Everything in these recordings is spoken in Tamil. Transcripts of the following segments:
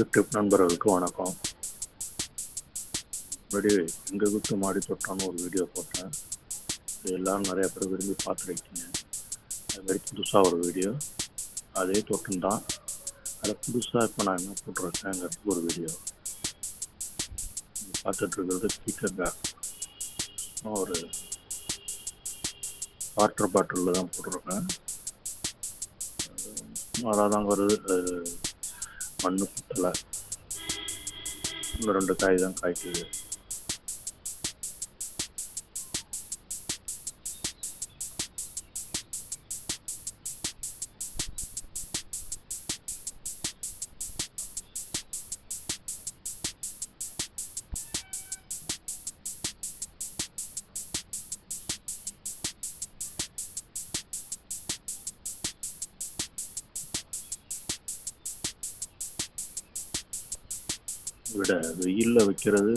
யூடியூப் நண்பர்களுக்கு வணக்கம். முன்னாடி எங்கள் வீட்டு மாடி தோட்டம்னு ஒரு வீடியோ போட்டேன். இது எல்லோரும் நிறைய பேர் விரும்பி பார்த்துருக்கீங்க. அதுமாதிரி புதுசாக ஒரு வீடியோ, அதே தோட்டம் தான். அதில் புதுசாக இப்போ நான் என்ன போட்டிருக்கேங்கிறது ஒரு வீடியோ பார்த்துட்ருக்கிறது. பீக்கங்காய் ஒரு வாட்டர் பாட்டிலில் தான் போட்டிருக்கேன். அதான் வருது, மண்ணு குத்தலை, இன்னும் 2 காய் தான் காய்க்குது. விட வெயிலில் வைக்கிறது,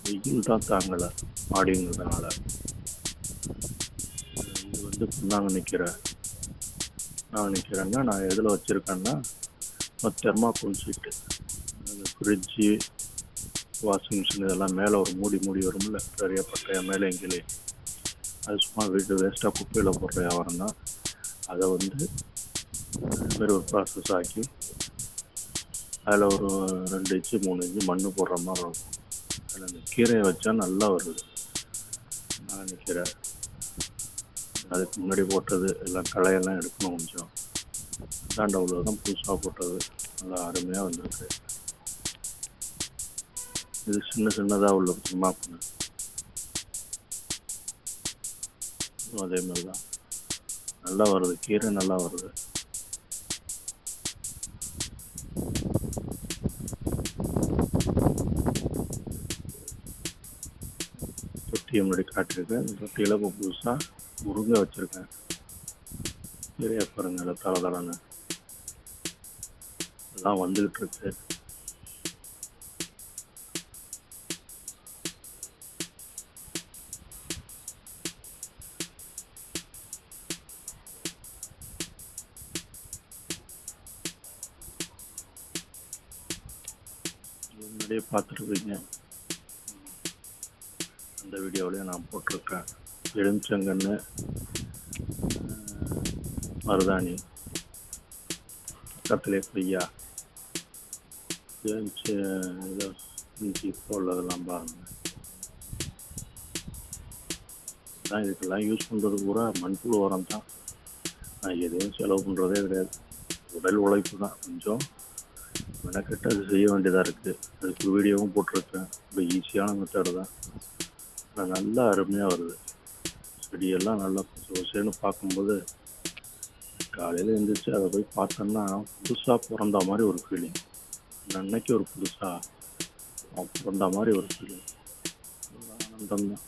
வெயில் தான் தாங்கலை மாடிங்கிறதுனால. இது வந்து நாங்கள் நிற்கிறேன்னா நான் எதில் வச்சுருக்கேன்னா thermocol sheet, fridge, washing machine இதெல்லாம் மேலே ஒரு மூடி வரும்ல, பெரிய பட்டையா மேலே எங்கிலே, அது சும்மா வீட்டு வேஸ்ட்டாக குப்பையில் போடுற வியாபாரம் தான். அதை வந்து இதுமாரி ஒரு ப்ராசஸ் ஆக்கி அதில் ஒரு 2 இன்ச்சு 3 இன்ச்சு மண் போடுற மாதிரி இருக்கும். அதில் அந்த கீரையை வச்சா நல்லா வருது. நான் கீரை அதுக்கு முன்னாடி போட்டது எல்லாம் களையெல்லாம் எடுக்கணும் கொஞ்சம். அந்தாண்ட உள்ளதான் புதுசாக போட்டது, நல்லா அருமையாக வந்திருக்கு. இது சின்னதாக உள்ள சும்மா அதே மாதிரி தான் நல்லா வருது, கீரை நல்லா வருது. தொட்டியை முன்னாடி காட்டியிருக்கேன். இந்த தொட்டியில் இப்போ புதுசாக முருங்கை வச்சுருக்கேன். நிறைய பாருங்க, தளதளன்னு எல்லாம் வந்துக்கிட்டு இருக்கு. முன்னாடியே பார்த்துருக்கீங்க, அந்த வீடியோவிலையும் நான் போட்டிருக்கேன். எலுமிச்சங்கன்று, மருதாணி, பக்கத்துலேயே கொய்யா, இஞ்சி இப்போ உள்ளதெல்லாம் பாருங்கள். தான் இதுக்கெல்லாம் யூஸ் பண்ணுறது பூரா மண்புழு உரம் தான். நான் எதையும் செலவு பண்ணுறதே கிடையாது. உடல் உழைப்பு தான். கொஞ்சம் மெனக்கெட்டு அது செய்ய வேண்டியதாக இருக்குது. அதுக்கு வீடியோவும் போட்டிருக்கேன். ரொம்ப ஈஸியான மெத்தடு தான். ஆனால் நல்லா அருமையாக வருது. செடியெல்லாம் நல்லா சேர்ந்து பார்க்கும்போது காலையில் எழுந்திரிச்சு அதை போய் பார்த்தோன்னா புதுசாக பிறந்த மாதிரி ஒரு ஃபீலிங். அன்னைக்கு ஒரு புதுசாக பிறந்த மாதிரி ஒரு ஃபீலிங். ஆனந்தம் தான்.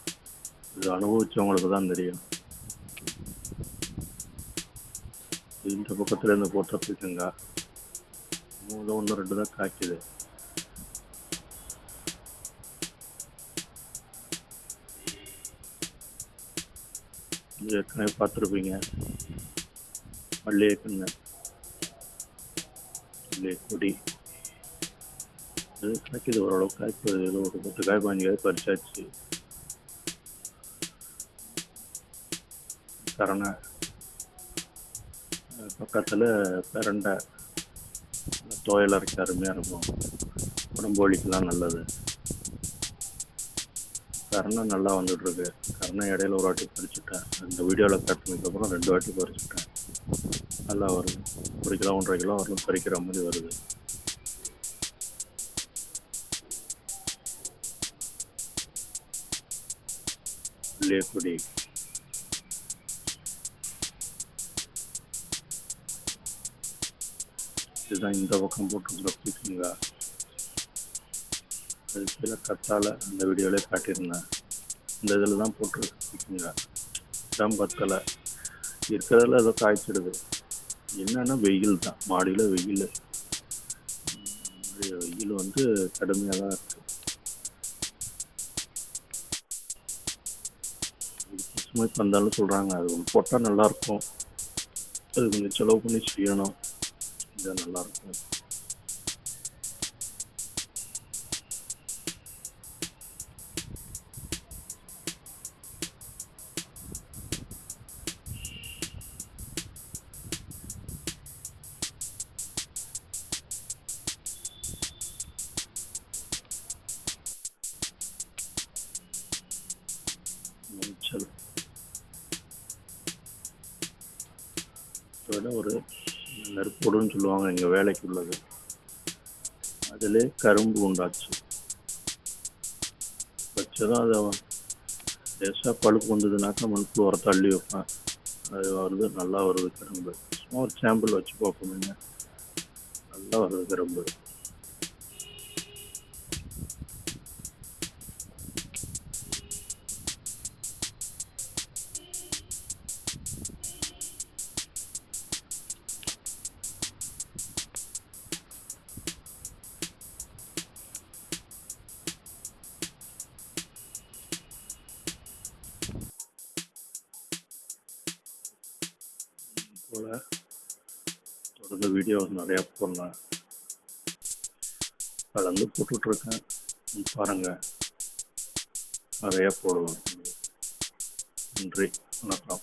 இது அனுபவிச்சவங்களுக்கு தான் தெரியும். இந்த பக்கத்தில் இருந்து போட்ட பீக்கங்க 1 2 தான் காய்க்குது. ஏற்கனவே பார்த்துருப்பீங்க, மல்லிகை கன்று, மல்லிகை கொடி, இது காய்க்குது. ஓரளவு காய்ப்பு. இதில் ஒரு 10 காய் 15 காய் பறிச்சாச்சு. கரணை பக்கத்தில் பிரண்டை, துவையல் அரைக்க அருமையாக இருக்கும். உடம்பு வலிக்கெல்லாம் நல்லது. கரணை நல்லா வந்துட்டுருக்கு. கரணை இடையில ஒரு வாட்டி பறிச்சுட்டேன். இந்த வீடியோவில் காட்டினதுக்கப்புறம் 2 வாட்டி பறிச்சுட்டேன். நல்லா வருது. 1 கிலோ 1.5 கிலோ வரலும் பறிக்கிற மாதிரி வருது. கொடி, இதுதான் இந்த பக்கம் போட்டுருக்குற பீக்கங்க. அது கீழே கத்தாழை, அந்த வீடியோவிலே காட்டியிருந்தேன். இந்த இதில் தான் போட்டிருக்கு பீக்கங்க. இதான் பத்தலை இருக்கிறதுல ஏதோ காய்ச்சிடுது. என்னென்னா வெயில் தான். மாடியில் வெயில் வந்து கடுமையாக தான் இருக்குது. பசுமை பந்தாலும் சொல்கிறாங்க. அது ஒன்று போட்டால் நல்லாயிருக்கும். அது கொஞ்சம் செலவு பண்ணி செய்யணும். இது நல்லாயிருக்கும். நெருப்பொடுன்னு சொல்லுவாங்க எங்கள் வேலைக்கு உள்ளது. அதிலே கரும்பு உண்டாச்சு. வச்சதும் அதை லேசாக பழுப்பு வந்ததுனாக்கா மண்புழு உர தள்ளி வைப்பேன். அது வருது, நல்லா வருது கரும்பு. சும்மா ஒரு சாம்பிள் வச்சு பார்ப்போமுங்க, நல்லா வருது கரும்பு. போல் தொடர்ந்து வீடியோ நிறையா போடலாம், கலந்து போட்டுட்ருக்கேன். பாருங்கள், நிறையா போடுவேன். நன்றி, வணக்கம்.